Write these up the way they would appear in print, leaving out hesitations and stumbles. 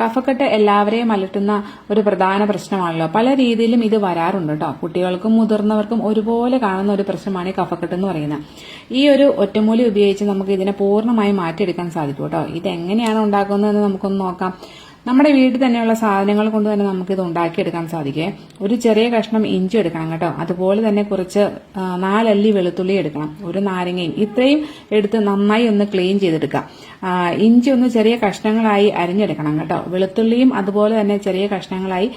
കഫക്കെട്ട് എല്ലാവരെയും അലട്ടുന്ന ഒരു പ്രധാന പ്രശ്നമാണല്ലോ. പല രീതിയിലും ഇത് വരാറുണ്ട് കേട്ടോ. കുട്ടികൾക്കും മുതിർന്നവർക്കും ഒരുപോലെ കാണുന്ന ഒരു പ്രശ്നമാണ് ഈ കഫക്കെട്ട് എന്ന് പറയുന്നത്. ഈ ഒരു ഒറ്റമൂലി ഉപയോഗിച്ച് നമുക്ക് ഇതിനെ പൂർണ്ണമായി മാറ്റിയെടുക്കാൻ സാധിക്കും കേട്ടോ. ഇതെങ്ങനെയാണ് ഉണ്ടാക്കുന്നതെന്ന് നമുക്കൊന്ന് നോക്കാം. നമ്മുടെ വീട്ടിൽ തന്നെയുള്ള സാധനങ്ങൾ കൊണ്ട് തന്നെ നമുക്കിത് ഉണ്ടാക്കിയെടുക്കാൻ സാധിക്കേ. ഒരു ചെറിയ കഷ്ണം ഇഞ്ചി എടുക്കണം കേട്ടോ. അതുപോലെ തന്നെ കുറച്ച് 4 അല്ലി വെളുത്തുള്ളി എടുക്കണം. ഒരു നാരങ്ങയും ഇത്രയും എടുത്ത് നന്നായി ഒന്ന് ക്ലീൻ ചെയ്തെടുക്കാം. ഇഞ്ചി ഒന്ന് ചെറിയ കഷ്ണങ്ങളായി അരിഞ്ഞെടുക്കണം കേട്ടോ. വെളുത്തുള്ളിയും അതുപോലെ തന്നെ ചെറിയ കഷ്ണങ്ങളായി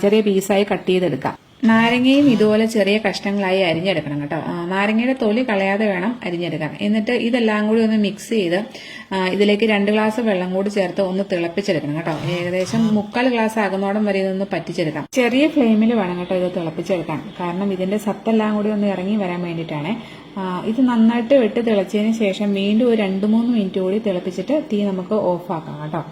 ചെറിയ പീസായി കട്ട് ചെയ്തെടുക്കാം. നാരങ്ങയും ഇതുപോലെ ചെറിയ കഷ്ണങ്ങളായി അരിഞ്ഞെടുക്കണം കേട്ടോ. നാരങ്ങയുടെ തൊലി കളയാതെ വേണം അരിഞ്ഞെടുക്കാൻ. എന്നിട്ട് ഇതെല്ലാം കൂടി ഒന്ന് മിക്സ് ചെയ്ത് ഇതിലേക്ക് 2 ഗ്ലാസ് വെള്ളം കൂടി ചേർത്ത് ഒന്ന് തിളപ്പിച്ചെടുക്കണം കേട്ടോ. ഏകദേശം 3/4 ഗ്ലാസ് ആകുന്നോടം വരെ ഇതൊന്ന് പറ്റിച്ചെടുക്കാം. ചെറിയ ഫ്ലെയിമിൽ വേണം കേട്ടോ ഇത് തിളപ്പിച്ചെടുക്കാൻ. കാരണം ഇതിന്റെ സത്തെല്ലാം കൂടി ഒന്ന് ഇറങ്ങി വരാൻ വേണ്ടിയിട്ടാണ്. ഇത് നന്നായിട്ട് വെട്ടി തിളച്ചതിന് ശേഷം വീണ്ടും ഒരു 2-3 മിനിറ്റ് കൂടി തിളപ്പിച്ചിട്ട് തീ നമുക്ക് ഓഫാക്കാം കേട്ടോ.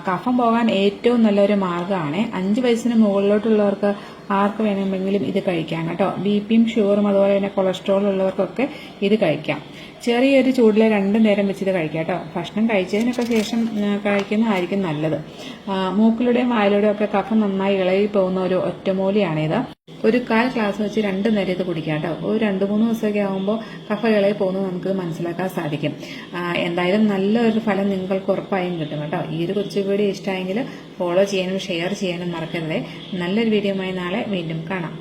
കഫം പോകാൻ ഏറ്റവും നല്ലൊരു മാർഗ്ഗമാണ്. 5 വയസ്സിന് മുകളിലോട്ടുള്ളവർക്ക് ആർക്ക് വേണമെങ്കിലും ഇത് കഴിക്കാം കേട്ടോ. ബിപിയും ഷുഗറും അതുപോലെ തന്നെ കൊളസ്ട്രോൾ ഉള്ളവർക്കൊക്കെ ഇത് കഴിക്കാം. ചെറിയൊരു ചൂടിൽ 2 നേരം വെച്ച് ഇത് കഴിക്കാം കേട്ടോ. ഭക്ഷണം കഴിച്ചതിനൊക്കെ ശേഷം കഴിക്കുന്നതായിരിക്കും നല്ലത്. മൂക്കിലൂടെയും വായിലൂടെയും ഒക്കെ കഫം നന്നായി ഇളകി പോകുന്ന ഒരു ഒറ്റമൂലിയാണിത്. ഒരു 1/4 ഗ്ലാസ് വെച്ച് 2 നേരം ഇത് കുടിക്കാം കേട്ടോ. ഒരു 2-3 ദിവസമൊക്കെ ആകുമ്പോൾ കഫ ഇളകി പോകുന്നത് നമുക്ക് മനസ്സിലാക്കാൻ സാധിക്കും. എന്തായാലും നല്ലൊരു ഫലം നിങ്ങൾക്ക് ഉറപ്പായും കിട്ടും കേട്ടോ. ഈ ഒരു കൊച്ചു വീഡിയോ ഇഷ്ടമായെങ്കിൽ ഫോളോ ചെയ്യാനും ഷെയർ ചെയ്യാനും മറക്കരുത്. നല്ലൊരു വീഡിയോയുമായി നാളെ വീണ്ടും കാണാം.